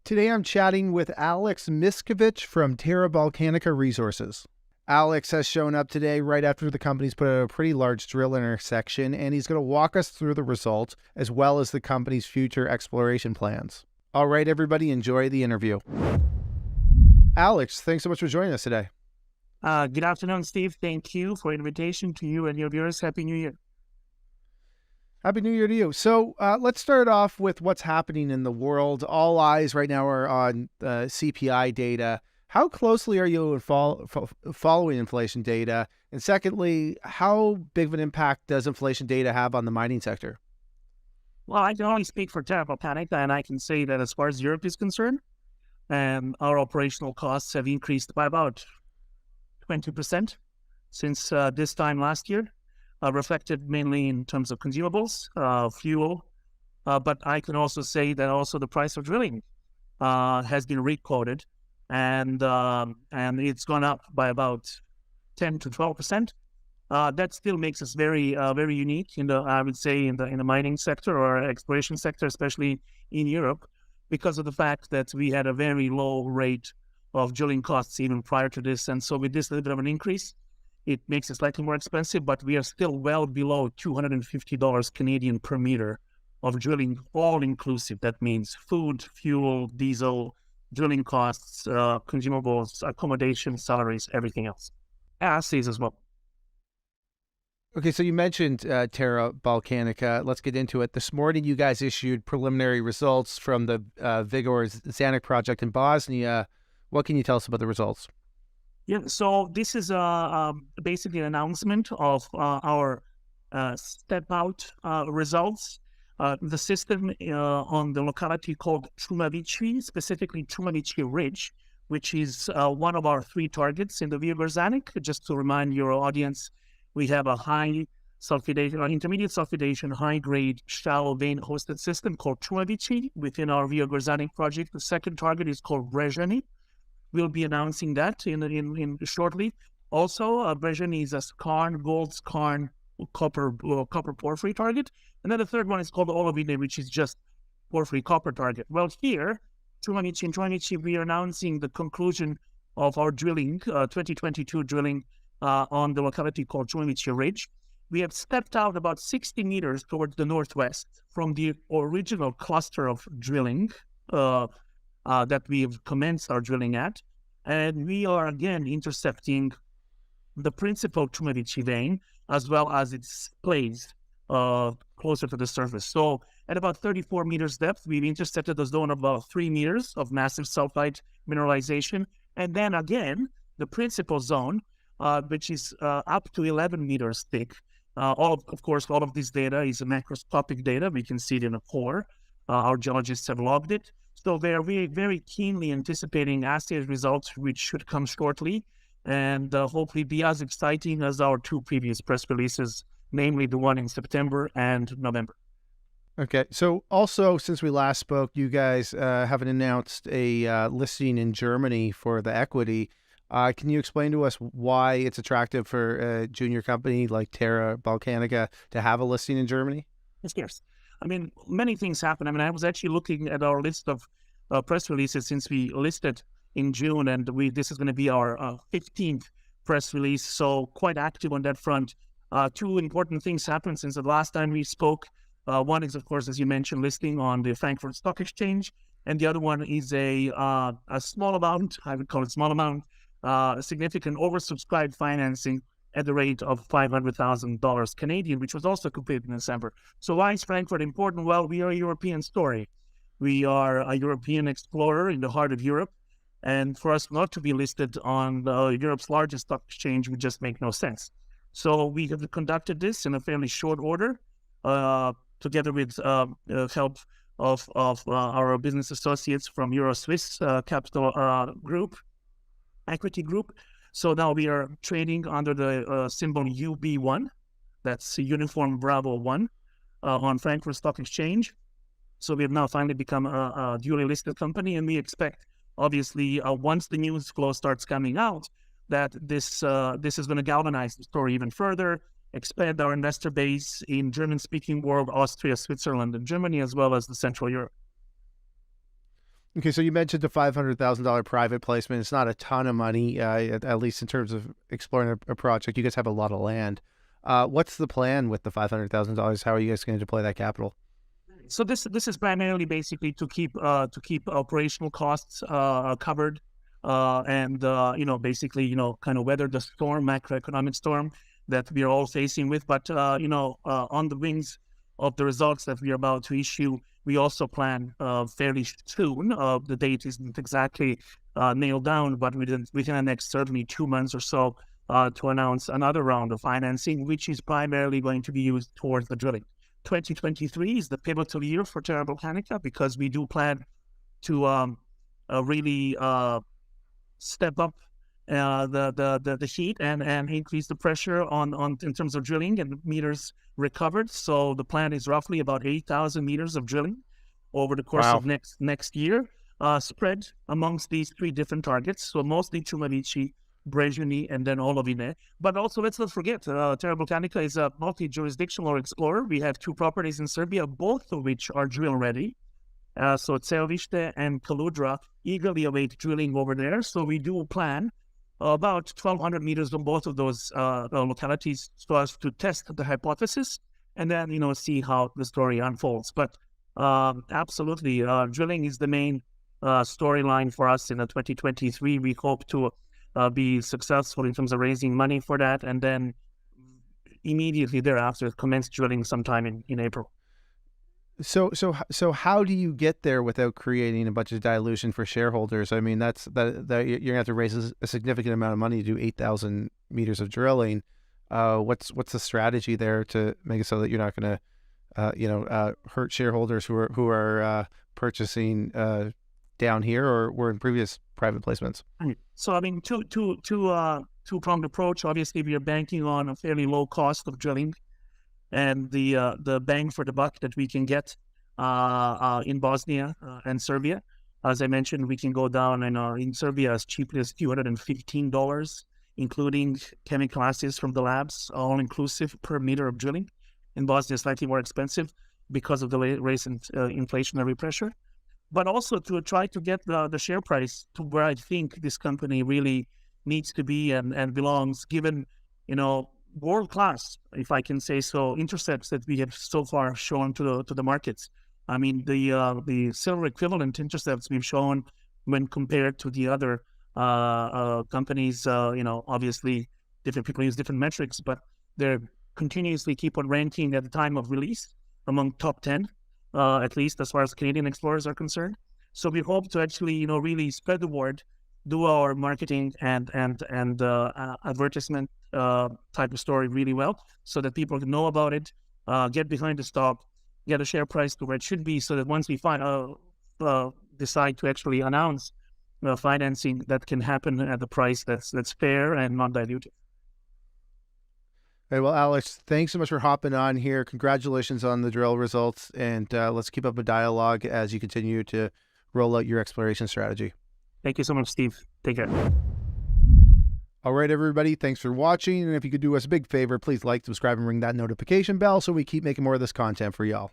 Today I'm chatting with Alex Mišković from Terra Balcanica Resources. Alex has shown up today right after the company's put out a pretty large drill intersection, and he's going to walk us through the results as well as the company's future exploration plans. All right, everybody, enjoy the interview. Alex, thanks so much for joining us today. Good afternoon, Steve. Thank you for the invitation to you and your viewers. Happy New Year. Happy New Year to you. So let's start off with what's happening in the world. All eyes right now are on CPI data. How closely are you following inflation data? And secondly, how big of an impact does inflation data have on the mining sector? Well, I can only speak for Terra Balcanica, and I can say that as far as Europe is concerned, our operational costs have increased by about 20% since this time last year. Reflected mainly in terms of consumables, fuel, but I can also say that also the price of drilling has been recoded, and it's gone up by about 10 to 12%. That still makes us very unique I would say in the mining sector or exploration sector, especially in Europe, because of the fact that we had a very low rate of drilling costs even prior to this, and so with this little bit of an increase, it makes it slightly more expensive, but we are still well below $250 Canadian per meter of drilling, all inclusive. That means food, fuel, diesel, drilling costs, consumables, accommodation, salaries, everything else. Assays as well. Okay, so you mentioned Terra Balcanica. Let's get into it. This morning, you guys issued preliminary results from the Viogor-Zanik project in Bosnia. What can you tell us about the results? Yeah, so this is basically an announcement of our step-out results. The system on the locality called Chumavichi, specifically Chumavichi Ridge, which is one of our three targets in the Viogor-Zanik. Just to remind your audience, we have a high sulfidation, intermediate sulfidation, high-grade shallow vein-hosted system called Chumavichi within our Viogor-Zanik project. The second target is called Brezheny. We'll be announcing that in shortly. Also, Brezheny is a skarn, gold skarn, copper porphyry target. And then the third one is called Olovine, which is just porphyry copper target. Well, here, Chumavichi, we are announcing the conclusion of our drilling, 2022 drilling on the locality called Chumavichi Ridge. We have stepped out about 60 meters towards the northwest from the original cluster of drilling that we have commenced our drilling at. And we are again intercepting the principal Chumavichi vein as well as its plays closer to the surface. So at about 34 meters depth, we've intercepted a zone of about 3 meters of massive sulfide mineralization. And then again, the principal zone, which is up to 11 meters thick. Of course, all of this data is macroscopic data. We can see it in a core. Our geologists have logged it. So they're very keenly anticipating assay results, which should come shortly and hopefully be as exciting as our two previous press releases, namely the one in September and November. Okay. So also, since we last spoke, you guys haven't announced a listing in Germany for the equity. Can you explain to us why it's attractive for a junior company like Terra Balcanica to have a listing in Germany? Yes. I mean, many things happen. I mean, I was actually looking at our list of press releases since we listed in June, and this is going to be our 15th press release, so quite active on that front. Two important things happened since the last time we spoke. One is, of course, as you mentioned, listing on the Frankfurt Stock Exchange, and the other one is a small amount, I would call it small amount, significant oversubscribed financing at the rate of $500,000 Canadian, which was also completed in December. So why is Frankfurt important? Well, we are a European story. We are a European explorer in the heart of Europe. And for us not to be listed on Europe's largest stock exchange would just make no sense. So we have conducted this in a fairly short order, together with help of our business associates from Euro-Swiss Capital Group, Equity Group. So now we are trading under the symbol UB1, that's Uniform Bravo 1, on Frankfurt Stock Exchange. So we have now finally become a duly listed company, and we expect, obviously, once the news flow starts coming out, that this is going to galvanize the story even further, expand our investor base in German-speaking world, Austria, Switzerland, and Germany, as well as the Central Europe. Okay, so you mentioned a $500,000 private placement. It's not a ton of money, at least in terms of exploring a project. You guys have a lot of land. What's the plan with the $500,000? How are you guys going to deploy that capital? So this is primarily basically to keep operational costs covered, and basically kind of weather the storm, macroeconomic storm that we are all facing with. But on the wings of the results that we are about to issue, we also plan fairly soon. The date isn't exactly nailed down, but within the next certainly 2 months or so, to announce another round of financing, which is primarily going to be used towards the drilling. 2023 is the pivotal year for Terra Balcanica because we do plan to really step up the heat and increase the pressure on in terms of drilling and meters recovered. So the plan is roughly about 8,000 meters of drilling over the course Wow. of next year, spread amongst these 3 different targets. So mostly Chumavichi, Brezhny, and then Olovine. But also, let's not forget, Terra Balcanica is a multi-jurisdictional explorer. We have 2 properties in Serbia, both of which are drill-ready. So Ceovište and Kaludra eagerly await drilling over there. So we do plan about 1,200 meters on both of those localities so as to test the hypothesis and then, see how the story unfolds. But absolutely, drilling is the main storyline for us in 2023. We hope to be successful in terms of raising money for that, and then immediately thereafter commence drilling sometime in April. So how do you get there without creating a bunch of dilution for shareholders? I mean, that you're gonna have to raise a significant amount of money to do 8,000 meters of drilling. What's the strategy there to make it so that you're not going to, hurt shareholders who are purchasing down here or were in previous private placements? So I mean, two-pronged approach. Obviously, we are banking on a fairly low cost of drilling, and the bang for the buck that we can get in Bosnia and Serbia. As I mentioned, we can go down in Serbia as cheaply as $215, including chemical assays from the labs, all inclusive per meter of drilling. In Bosnia, slightly more expensive because of the recent inflationary pressure. But also to try to get the share price to where I think this company really needs to be and belongs, given, world-class, if I can say so, intercepts that we have so far shown to the markets. I mean, the silver equivalent intercepts we've shown when compared to the other companies, obviously different people use different metrics, but they're continuously keep on ranking at the time of release among top 10. At least as far as Canadian explorers are concerned. So we hope to actually, really spread the word, do our marketing and advertisement type of story really well, so that people can know about it, get behind the stock, get a share price to where it should be, so that once we decide to actually announce financing, that can happen at the price that's fair and not diluted. Hey, well, Alex, thanks so much for hopping on here. Congratulations on the drill results, and let's keep up a dialogue as you continue to roll out your exploration strategy. Thank you so much, Steve. Take care. All right, everybody, thanks for watching, and if you could do us a big favor, please like, subscribe, and ring that notification bell so we keep making more of this content for y'all.